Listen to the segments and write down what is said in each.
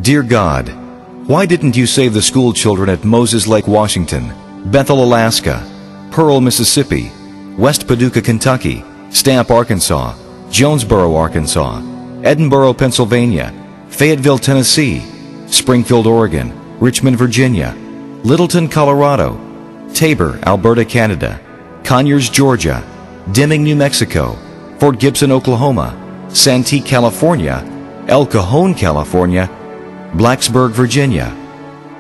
Dear God, why didn't you save the school children at Moses Lake, Washington, Bethel, Alaska, Pearl, Mississippi, West Paducah, Kentucky, Stamp, Arkansas, Jonesboro, Arkansas, Edinburgh, Pennsylvania, Fayetteville, Tennessee, Springfield, Oregon, Richmond, Virginia, Littleton, Colorado, Tabor, Alberta, Canada, Conyers, Georgia, Deming, New Mexico, Fort Gibson, Oklahoma, Santee, California, El Cajon, California, Blacksburg, Virginia.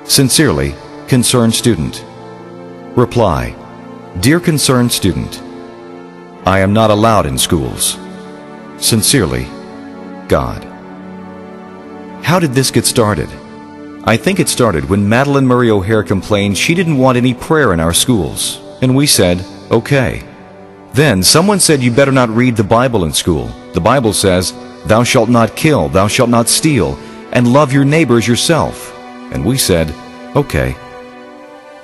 Sincerely, Concerned Student. Reply: Dear Concerned Student, I am not allowed in schools. Sincerely, God. How did this get started? I think it started when Madeline Murray O'Hare complained she didn't want any prayer in our schools, and we said, okay. Then someone said you better not read the Bible in school. The Bible says, thou shalt not kill, thou shalt not steal, and love your neighbor as yourself. And we said, okay.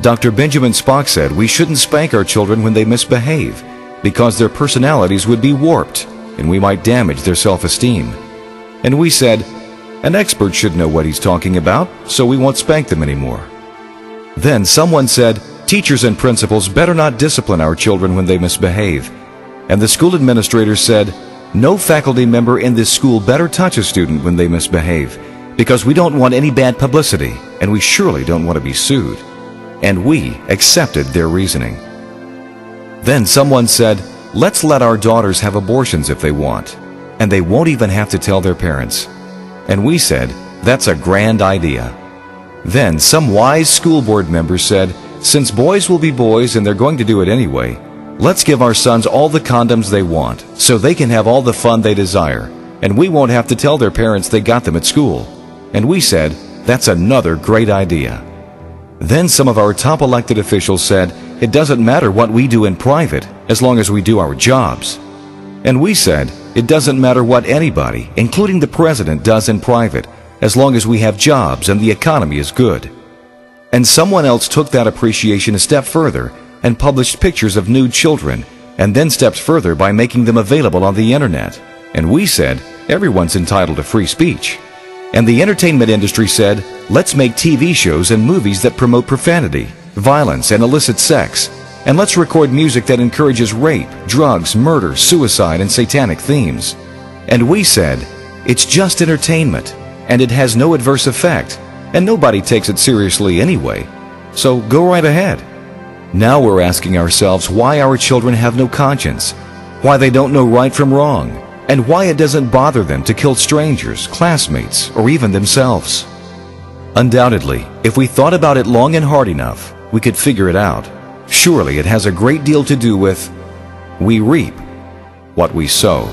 Dr. Benjamin Spock said we shouldn't spank our children when they misbehave, because their personalities would be warped, and we might damage their self-esteem. And we said, an expert should know what he's talking about, so we won't spank them anymore. Then someone said, teachers and principals better not discipline our children when they misbehave. And the school administrator said, no faculty member in this school better touch a student when they misbehave, because we don't want any bad publicity, and we surely don't want to be sued. And we accepted their reasoning. Then someone said, let's let our daughters have abortions if they want, and they won't even have to tell their parents. And we said, that's a grand idea. Then some wise school board members said, since boys will be boys and they're going to do it anyway, let's give our sons all the condoms they want so they can have all the fun they desire, and we won't have to tell their parents they got them at school. And we said, that's another great idea. Then some of our top elected officials said, it doesn't matter what we do in private as long as we do our jobs. And we said, it doesn't matter what anybody, including the president, does in private as long as we have jobs and the economy is good. And someone else took that appreciation a step further and published pictures of nude children, and then stepped further by making them available on the internet. And we said, everyone's entitled to free speech. And the entertainment industry said, let's make TV shows and movies that promote profanity, violence, and illicit sex. And let's record music that encourages rape, drugs, murder, suicide, and satanic themes. And we said, it's just entertainment, and it has no adverse effect, and nobody takes it seriously anyway. So go right ahead. Now we're asking ourselves why our children have no conscience, why they don't know right from wrong, and why it doesn't bother them to kill strangers, classmates, or even themselves. Undoubtedly, if we thought about it long and hard enough, we could figure it out. Surely it has a great deal to do with we reap what we sow.